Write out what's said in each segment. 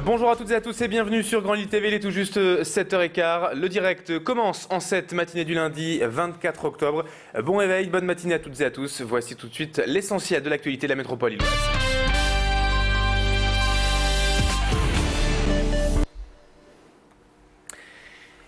Bonjour à toutes et à tous et bienvenue sur Grand Lille TV, il est tout juste 7h15. Le direct commence en cette matinée du lundi 24 octobre. Bon réveil, bonne matinée à toutes et à tous. Voici tout de suite l'essentiel de l'actualité de la métropole lilloise.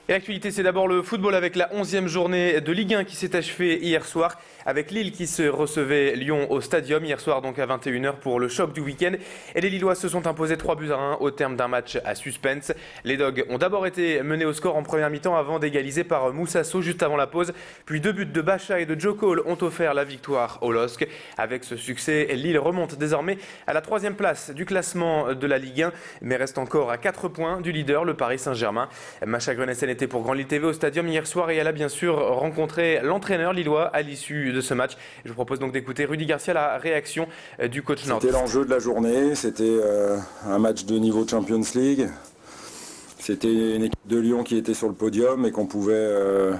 Et l'actualité, c'est d'abord le football avec la 11e journée de Ligue 1 qui s'est achevée hier soir avec Lille qui se recevait Lyon au Stadium hier soir donc à 21h pour le choc du week-end. Et les Lillois se sont imposés 3-1 au terme d'un match à suspense. Les Dogs ont d'abord été menés au score en première mi-temps avant d'égaliser par Moussasso juste avant la pause. Puis 2 buts de Bacha et de Joe Cole ont offert la victoire au LOSC. Avec ce succès, Lille remonte désormais à la 3e place du classement de la Ligue 1 mais reste encore à 4 points du leader, le Paris Saint-Germain. Macha Grenessen était pour Grand Lille TV au Stadium hier soir et elle a bien sûr rencontré l'entraîneur lillois à l'issue de ce match. Je vous propose donc d'écouter Rudy Garcia, la réaction du coach Nord. C'était l'enjeu de la journée, c'était un match de niveau Champions League. C'était une équipe de Lyon qui était sur le podium et qu'on pouvait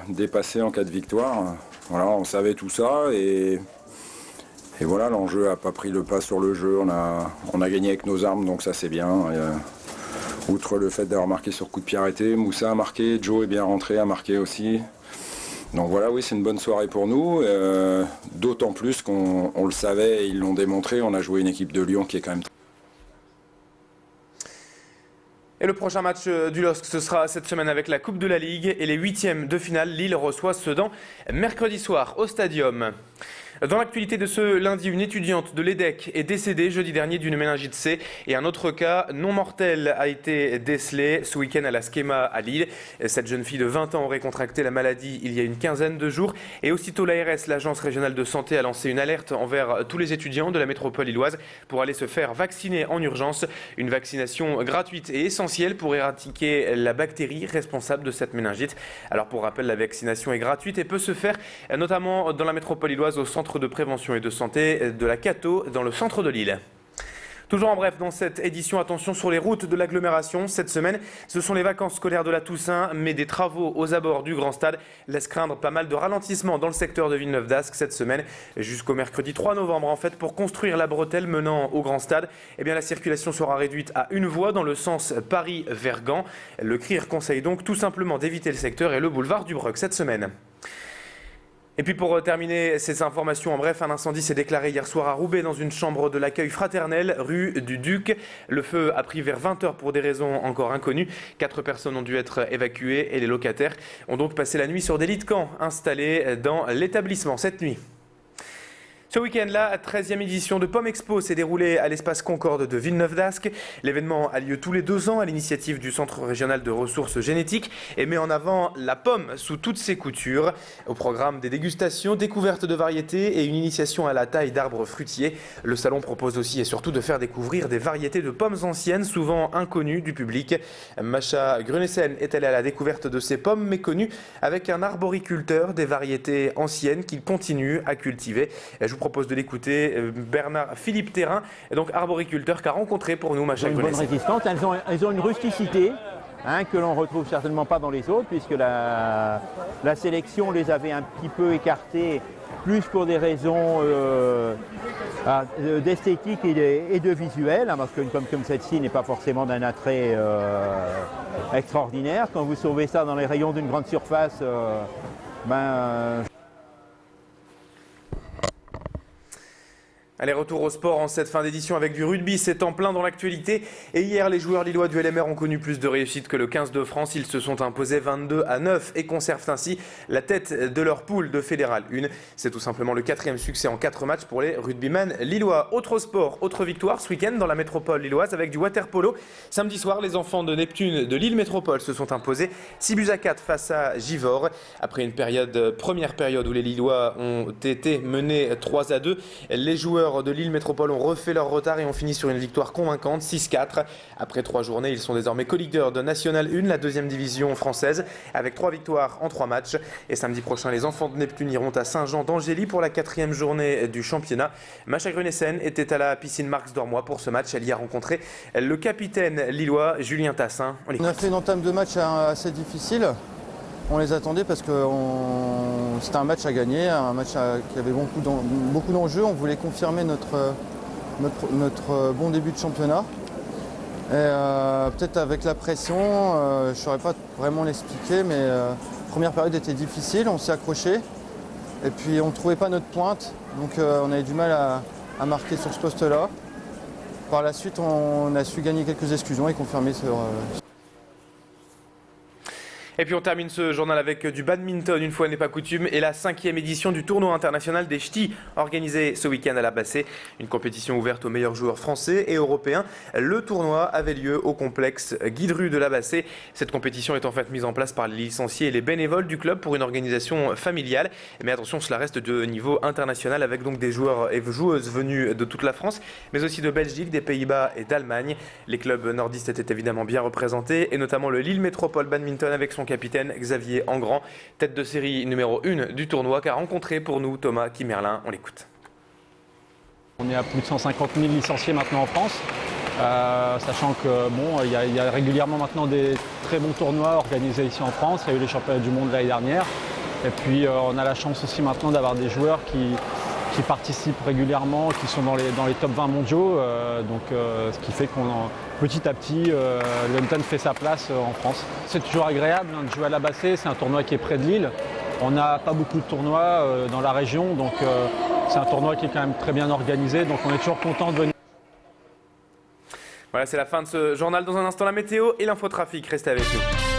dépasser en cas de victoire. Voilà, on savait tout ça et voilà, l'enjeu n'a pas pris le pas sur le jeu. On a gagné avec nos armes, donc ça c'est bien. Outre le fait d'avoir marqué sur coup de pied arrêté, Moussa a marqué, Joe est bien rentré, a marqué aussi. Donc voilà, oui, c'est une bonne soirée pour nous, d'autant plus qu'on le savait et ils l'ont démontré, on a joué une équipe de Lyon qui est quand même... Et le prochain match du LOSC, ce sera cette semaine avec la Coupe de la Ligue et les 8e de finale. Lille reçoit Sedan mercredi soir au Stadium. Dans l'actualité de ce lundi, une étudiante de l'EDEC est décédée jeudi dernier d'une méningite C et un autre cas non mortel a été décelé ce week-end à la Schema à Lille. Cette jeune fille de 20 ans aurait contracté la maladie il y a une quinzaine de jours et aussitôt l'ARS, l'agence régionale de santé, a lancé une alerte envers tous les étudiants de la métropole lilloise pour aller se faire vacciner en urgence. Une vaccination gratuite et essentielle pour éradiquer la bactérie responsable de cette méningite. Alors pour rappel, la vaccination est gratuite et peut se faire notamment dans la métropole lilloise au centre de prévention et de santé de la Cato dans le centre de Lille. Toujours en bref, dans cette édition, attention sur les routes de l'agglomération. Cette semaine, ce sont les vacances scolaires de la Toussaint, mais des travaux aux abords du Grand Stade laissent craindre pas mal de ralentissements dans le secteur de Villeneuve-d'Ascq cette semaine. Jusqu'au mercredi 3 novembre, en fait, pour construire la bretelle menant au Grand Stade, eh bien, la circulation sera réduite à une voie dans le sens Paris vers Gand. Le CRIR conseille donc tout simplement d'éviter le secteur et le boulevard du Breuc cette semaine. Et puis pour terminer ces informations, en bref, un incendie s'est déclaré hier soir à Roubaix dans une chambre de l'accueil fraternel, rue du Duc. Le feu a pris vers 20h pour des raisons encore inconnues. 4 personnes ont dû être évacuées et les locataires ont donc passé la nuit sur des lits de camp installés dans l'établissement cette nuit. Ce week-end, la 13e édition de Pomme Expo s'est déroulée à l'espace Concorde de Villeneuve-d'Ascq. L'événement a lieu tous les 2 ans à l'initiative du Centre régional de ressources génétiques et met en avant la pomme sous toutes ses coutures. Au programme des dégustations, découvertes de variétés et une initiation à la taille d'arbres fruitiers. Le salon propose aussi et surtout de faire découvrir des variétés de pommes anciennes, souvent inconnues du public. Macha Grenessen est allée à la découverte de ces pommes méconnues avec un arboriculteur des variétés anciennes qu'il continue à cultiver. Je vous propose de l'écouter, Bernard-Philippe Terrain, donc arboriculteur, qu'a rencontré pour nous Macha Grenessen. Une bonne résistance, elles ont une rusticité que l'on ne retrouve certainement pas dans les autres, puisque la sélection les avait un petit peu écartées, plus pour des raisons d'esthétique et de visuel, parce qu'une pomme comme celle-ci n'est pas forcément d'un attrait extraordinaire. Quand vous sauvez ça dans les rayons d'une grande surface, Allez, retour au sport en cette fin d'édition avec du rugby, c'est en plein dans l'actualité. Et hier, les joueurs lillois du LMR ont connu plus de réussite que le 15 de France. Ils se sont imposés 22-9 et conservent ainsi la tête de leur poule de Fédéral 1. C'est tout simplement le 4e succès en 4 matchs pour les rugbymen lillois. Autre sport, autre victoire ce week-end dans la métropole lilloise avec du water-polo. Samedi soir, les enfants de Neptune de Lille Métropole se sont imposés 6-4 face à Givors. Après une première période où les Lillois ont été menés 3-2, les joueurs de Lille Métropole ont refait leur retard et ont fini sur une victoire convaincante, 6-4. Après 3 journées, ils sont désormais co-leaders de National 1, la 2e division française, avec 3 victoires en 3 matchs. Et samedi prochain, les enfants de Neptune iront à Saint-Jean d'Angély pour la 4e journée du championnat. Macha Grenessen était à la piscine Marx d'Ormois pour ce match. Elle y a rencontré le capitaine lillois Julien Tassin. On a fait une entame de match assez difficile. On les attendait parce que c'était un match à gagner, un match qui avait beaucoup d'enjeux. On voulait confirmer notre bon début de championnat. Peut-être avec la pression, je ne saurais pas vraiment l'expliquer, mais la première période était difficile, on s'est accroché. Et puis on ne trouvait pas notre pointe, donc on avait du mal à marquer sur ce poste-là. Par la suite, on a su gagner quelques exclusions et confirmer sur... Et puis on termine ce journal avec du badminton, une fois n'est pas coutume, et la 5e édition du tournoi international des ch'tis, organisé ce week-end à la Bassée. Une compétition ouverte aux meilleurs joueurs français et européens. Le tournoi avait lieu au complexe Guy-Dru de la Bassée. Cette compétition est en fait mise en place par les licenciés et les bénévoles du club pour une organisation familiale. Mais attention, cela reste de niveau international avec donc des joueurs et joueuses venus de toute la France, mais aussi de Belgique, des Pays-Bas et d'Allemagne. Les clubs nordistes étaient évidemment bien représentés, et notamment le Lille Métropole Badminton avec son capitaine Xavier Engrand, tête de série numéro 1 du tournoi, qu'a rencontré pour nous Thomas Kimerlin. On l'écoute. On est à plus de 150 000 licenciés maintenant en France, sachant que bon, il y a régulièrement maintenant des très bons tournois organisés ici en France. Il y a eu les championnats du monde l'année dernière. Et puis on a la chance aussi maintenant d'avoir des joueurs qui participent régulièrement, qui sont dans les top 20 mondiaux. Ce qui fait qu'on petit à petit, le badminton fait sa place en France. C'est toujours agréable de jouer à la Bassée, c'est un tournoi qui est près de Lille. On n'a pas beaucoup de tournois dans la région, donc c'est un tournoi qui est quand même très bien organisé, donc on est toujours content de venir. Voilà, c'est la fin de ce journal. Dans un instant, la météo et l'infotrafic. Restez avec nous.